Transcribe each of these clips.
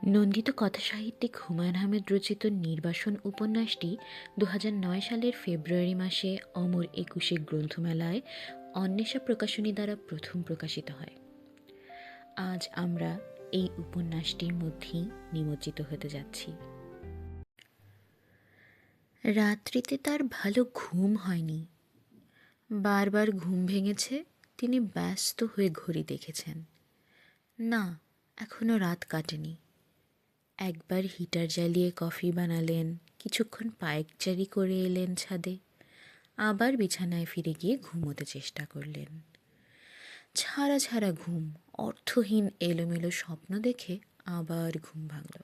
নন্দিত কথাসাহিত্যিক হুমায়ুন আহমেদ রচিত নির্বাসন উপন্যাসটি 2009 সালের ফেব্রুয়ারি মাসে অমর একুশে গ্রন্থমেলায় অন্বেষা প্রকাশনী দ্বারা প্রথম প্রকাশিত হয়। আজ আমরা এই উপন্যাসটির মধ্যেই নিমজ্জিত হতে যাচ্ছি। রাত্রিতে তার ভালো ঘুম হয়নি, বারবার ঘুম ভেঙেছে। তিনি ব্যস্ত হয়ে ঘড়ি দেখেছেন। না, এখনো রাত কাটেনি। একবার হিটার জ্বালিয়ে কফি বানালেন, কিছুক্ষণ পায়চারি করে এলেন ছাদে, আবার বিছানায় ফিরে গিয়ে ঘুমোতে চেষ্টা করলেন। ছাড়া ছাড়া ঘুম, অর্থহীন এলোমেলো স্বপ্ন দেখে আবার ঘুম ভাঙল।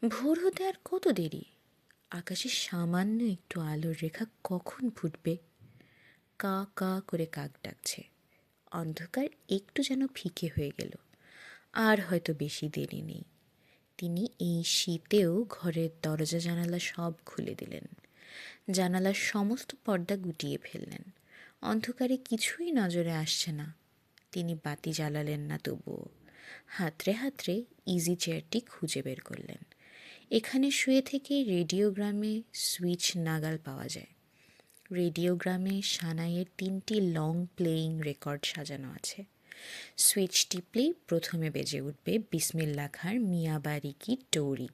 ভোর হতে আর কত দেরি? আকাশে সামান্য একটু আলোর রেখা কখন ফুটবে? কা কা করে কাক ডাকছে। অন্ধকার একটু যেন ফিকে হয়ে গেল। আর হয়তো বেশি দেরি নেই। তিনি এই শীতেও ঘরের দরজা জানালা সব খুলে দিলেন, জানালার সমস্ত পর্দা গুটিয়ে ফেললেন। অন্ধকারে কিছুই নজরে আসছে না। তিনি বাতি জ্বালালেন না, তবুও হাতড়ে হাতড়ে ইজি চেয়ারটি খুঁজে বের করলেন। এখানে শুয়ে থেকে রেডিওগ্রামে সুইচ নাগাল পাওয়া যায়। রেডিওগ্রামে সানাইয়ের 3টি লং প্লেয়িং রেকর্ড সাজানো আছে। সুইচ টিপলেই প্রথমে বেজে উঠবে বিসমিল্লাহ খাঁর মিয়াঁবারি কি টৌরি।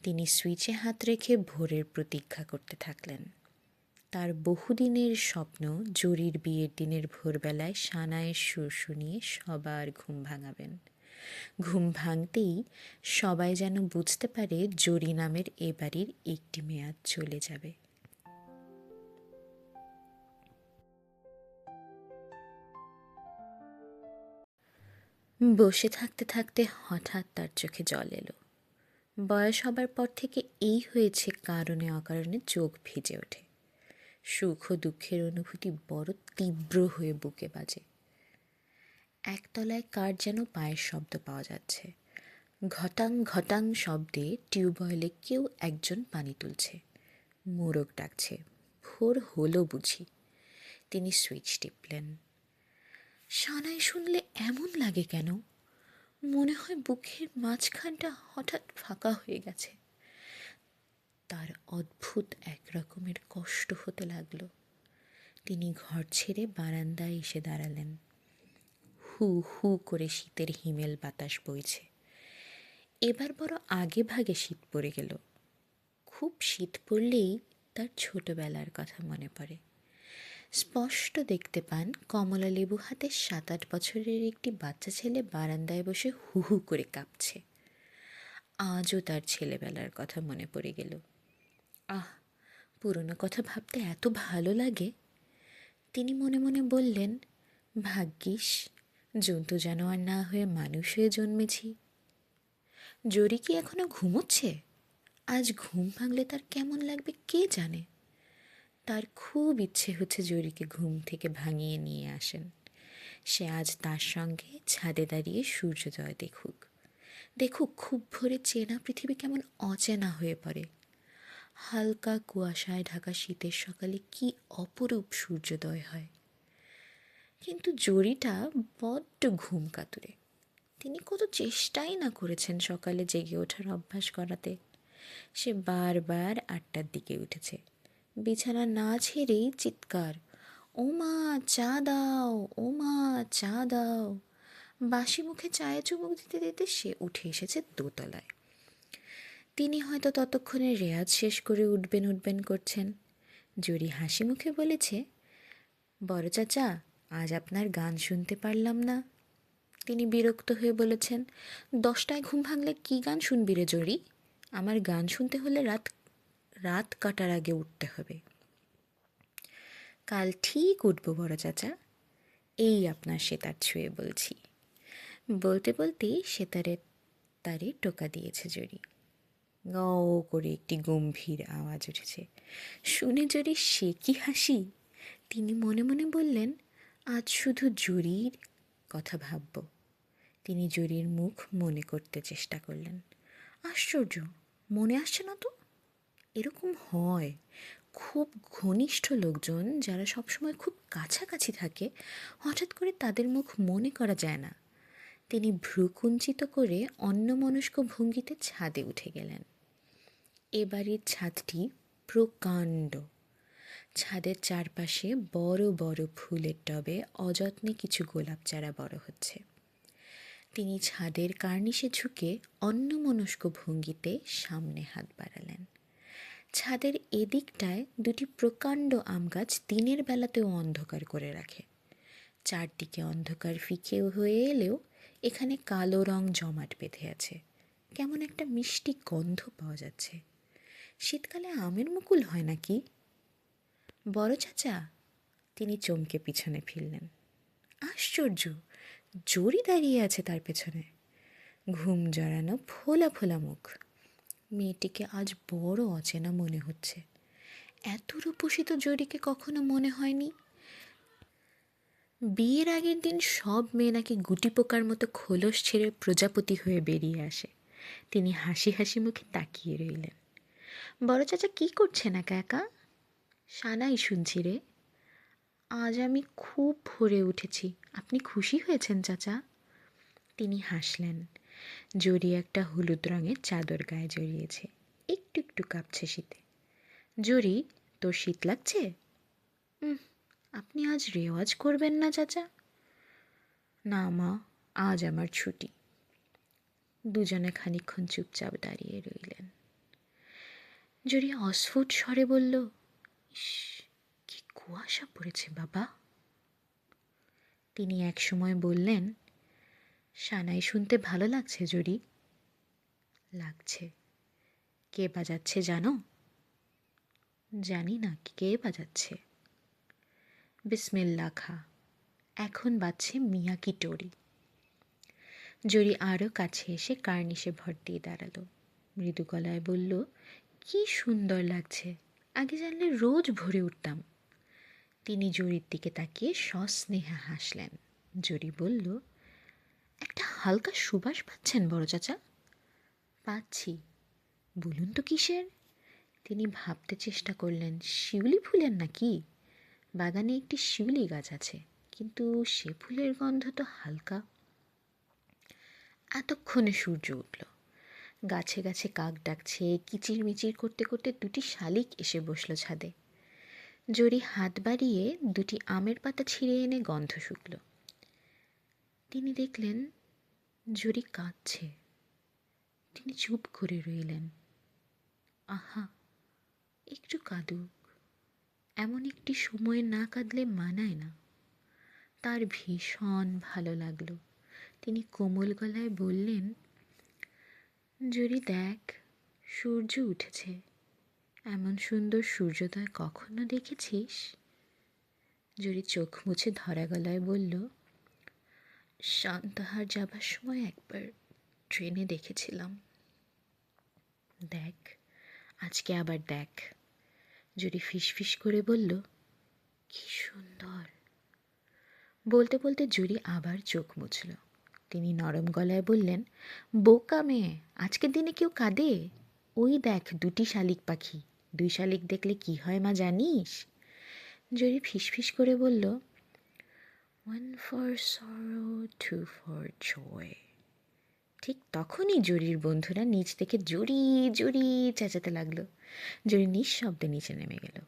তিনি সুইচে হাত রেখে ভোরের প্রতীক্ষা করতে থাকলেন। তার বহুদিনের স্বপ্ন জরির বিয়ের দিনের ভোরবেলায় সানাইয়ের সুর শুনিয়ে সবার ঘুম ভাঙাবেন। ঘুম ভাঙতেই সবাই যেন বুঝতে পারে জরি নামের এ বাড়ির একটি মেয়াদ চলে যাবে। বসে থাকতে থাকতে হঠাৎ তার চোখে জল এলো। বয়স হবার পর থেকে এই হয়েছে, কারণে অকারণে চোখ ভিজে ওঠে। সুখ ও দুঃখের অনুভূতি বড় তীব্র হয়ে বুকে বাজে। একতলায় কার যেন পায়ের শব্দ পাওয়া যাচ্ছে। ঘটাং ঘটাং শব্দে টিউবওয়েলে কেউ একজন পানি তুলছে। মোরগ ডাকছে। ভোর হলো বুঝি। তিনি সুইচ টিপলেন। সানাই শুনলে এমন লাগে কেন? মনে হয় বুকের মাঝখানটা হঠাৎ ফাঁকা হয়ে গেছে। তার অদ্ভুত এক রকমের কষ্ট হতে লাগলো। তিনি ঘর ছেড়ে বারান্দায় এসে দাঁড়ালেন। হু হু করে শীতের হিমেল বাতাস বইছে। এবার বড় আগে ভাগে শীত পড়ে গেল। খুব শীত পড়লেই তার ছোটবেলার কথা মনে পড়ে। স্পষ্ট দেখতে পান কমলা লেবু হাতে 7-8 বছরের একটি বাচ্চা ছেলে বারান্দায় বসে হু হু করে কাঁপছে। আজও তার ছেলেবেলার কথা মনে পড়ে গেল। আহ, পুরনো কথা ভাবতে এত ভালো লাগে। তিনি মনে মনে বললেন, ভাগ্যিস জন্তু জানোয়ার না হয়ে মানুষ হয়ে জন্মেছি। জরি কি এখনো ঘুমোচ্ছে? আজ ঘুম ভাঙলে তার কেমন লাগবে কে জানে। তার খুব ইচ্ছে হচ্ছে জরিকে ঘুম থেকে ভাঙিয়ে নিয়ে আসেন। সে আজ তার সঙ্গে ছাদে দাঁড়িয়ে সূর্যোদয় দেখুক। দেখুক খুব ভোরে চেনা পৃথিবী কেমন অচেনা হয়ে পড়ে। হালকা কুয়াশায় ঢাকা শীতের সকালে কি অপরূপ সূর্যোদয় হয়। কিন্তু জরিটা বড্ড ঘুম কাতুরে। তিনি কত চেষ্টাই না করেছেন সকালে জেগে ওঠার অভ্যাস করাতে। সে বারবার 8টার দিকে উঠেছে। বিছানা না ছেড়েই চিৎকার, ও মা চা দাও, ও মা চা দাও। বাসি মুখে চায়ে চুমুক দিতে দিতে সে উঠে এসেছে দোতলায়। তিনি হয়তো ততক্ষণে রেয়াজ শেষ করে উঠবেন উঠবেন করছেন। জরি হাসি মুখে বলেছে, বড় চাচা, আজ আপনার গান শুনতে পারলাম না। তিনি বিরক্ত হয়ে বলেছেন, 10টায় ঘুম ভাঙলে কি গান শুনবি রে জরি? আমার গান শুনতে হলে রাত রাত কাটার আগে উঠতে হবে। কাল ঠিক উঠব বড় চাচা, এই আপনার সেতার ছুঁয়ে বলছি। বলতে বলতেই সেতারে তারে টোকা দিয়েছে জরি। গ করে একটি গম্ভীর আওয়াজ উঠেছে। শুনে জরি সে কি হাসি। তিনি মনে মনে বললেন, আজ শুধু জরির কথা ভাবব। তিনি জরির মুখ মনে করতে চেষ্টা করলেন। আশ্চর্য, মনে আসছে না তো। এরকম হয়, খুব ঘনিষ্ঠ লোকজন যারা সবসময় খুব কাছাকাছি থাকে, হঠাৎ করে তাদের মুখ মনে করা যায় না। তিনি ভ্রুকুঞ্চিত করে অন্যমনস্ক ভঙ্গিতে ছাদে উঠে গেলেন। এ বাড়ির ছাদটি প্রকাণ্ড। ছাদের চারপাশে বড় বড় ফুলের টবে অযত্নে কিছু গোলাপ চারা বড় হচ্ছে। তিনি ছাদের কার্নিশে ঝুঁকে অন্যমনস্ক ভঙ্গিতে সামনে হাত বাড়ালেন। ছাদের এদিকটায় দুটি প্রকাণ্ড আম গাছ দিনের বেলাতেও অন্ধকার করে রাখে। চারদিকে অন্ধকার ফিকে হয়ে এলেও এখানে কালো রং জমাট বেঁধে আছে। কেমন একটা মিষ্টি গন্ধ পাওয়া যাচ্ছে। শীতকালে আমের মুকুল হয় নাকি? বড় চাচা, তিনি চমকে পিছনে ফিরলেন। আশ্চর্য, জরি দাঁড়িয়ে আছে তার পেছনে, ঘুম জড়ানো ফোলা ফোলা মুখ। মেয়েটিকে আজ বড় অচেনা মনে হচ্ছে। এত রূপসী তো জরিকে কখনো মনে হয়নি। বিয়ের আগের দিন সব মেয়ে নাকি গুটি পোকার মতো খোলস ছেড়ে প্রজাপতি হয়ে বেরিয়ে আসে। তিনি হাসি হাসি মুখে তাকিয়ে রইলেন। বড় চাচা কি করছেন একা একা? সানাই শুনছি রে। আজ আমি খুব ভোরে উঠেছি। আপনি খুশি হয়েছেন চাচা? তিনি হাসলেন। জরি একটা হলুদ রঙের চাদর গায়ে জড়িয়েছে, একটু একটু কাঁপছে শীতে। জরি, তোর শীত লাগছে? আপনি আজ রেওয়াজ করবেন না চাচা? না মা, আজ আমার ছুটি। দুজনে খানিকক্ষণ চুপচাপ দাঁড়িয়ে রইলেন। জরি অস্ফুট স্বরে বলল, ইস, কি কুয়াশা পড়েছে বাবা। তিনি এক সময় বললেন, সানাই শুনতে ভালো লাগছে জরি? লাগছে। কে বাজাচ্ছে জানো? জানি না কে বাজাচ্ছে। বিসমিল্লা খা, এখন বাজছে মিয়াকি টোরি। জরি আরও কাছে এসে কার্নিশে ভর দিয়ে দাঁড়ালো। মৃদু গলায় বলল, কি সুন্দর লাগছে, আগে জানলে রোজ ভরে উঠতাম। তিনি জরির দিকে তাকিয়ে সস্নেহে হাসলেন। জরি বলল, একটা হালকা সুবাস পাচ্ছেন বড় চাচা? পাচ্ছি। বলুন তো কিসের? তিনি ভাবতে চেষ্টা করলেন। শিউলি ফুলের নাকি? বাগানে একটি শিউলি গাছ আছে, কিন্তু সে ফুলের গন্ধ তো হালকা। এতক্ষণে সূর্য উঠল। গাছে গাছে কাক ডাকছে, কিচিরমিচির করতে করতে দুটি শালিক এসে বসল ছাদে। জরি হাত বাড়িয়ে দুটি আমের পাতা ছিঁড়ে এনে গন্ধ শুকল। তিনি দেখলেন জরি কাঁদছে। তিনি চুপ করে রইলেন। আহা, একটু কাঁদুক, এমন একটি সময় না কাঁদলে মানায় না। তার ভীষণ ভালো লাগলো। তিনি কোমল গলায় বললেন, জরি দেখ, সূর্য উঠেছে। এমন সুন্দর সূর্যোদয় কখনো দেখেছিস? জরি চোখ মুছে ধরা গলায় বলল, সান্তাহার যাবার সময় একবার ট্রেনে দেখেছিলাম। দেখ, আজকে আবার দেখ। জরি ফিসফিস করে বলল, কি সুন্দর। বলতে বলতে জরি আবার চোখ মুছল। তিনি নরম গলায় বললেন, বোকা মেয়ে, আজকের দিনে কেউ কাঁদে? ওই দেখ দুটি শালিক পাখি। দুই শালিক দেখলে কি হয় মা জানিস? জরি ফিসফিস করে বলল, one for sorrow, two for joy. ঠিক তখনই জরির বন্ধুরা নিচ থেকে জরি জরি চেঁচাতে লাগলো। জরি নিঃশব্দে নিচে নেমে গেল।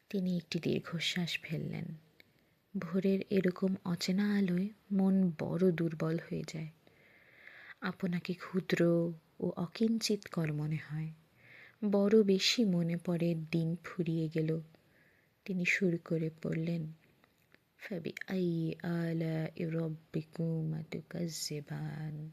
তিনি একটি দীর্ঘশ্বাস ফেললেন। ভোরের এরকম অচেনা আলোয় মন বড় দুর্বল হয়ে যায়। আপনাকে ক্ষুদ্র ও অকিঞ্চিৎকর মনে হয়। বড় বেশি মনে পড়ে দিন ফুরিয়ে গেল। তিনি সুর করে পড়লেন, ফাবিআইয়ি আলা'i রাব্বিকুমা তুকাজ্জিবান।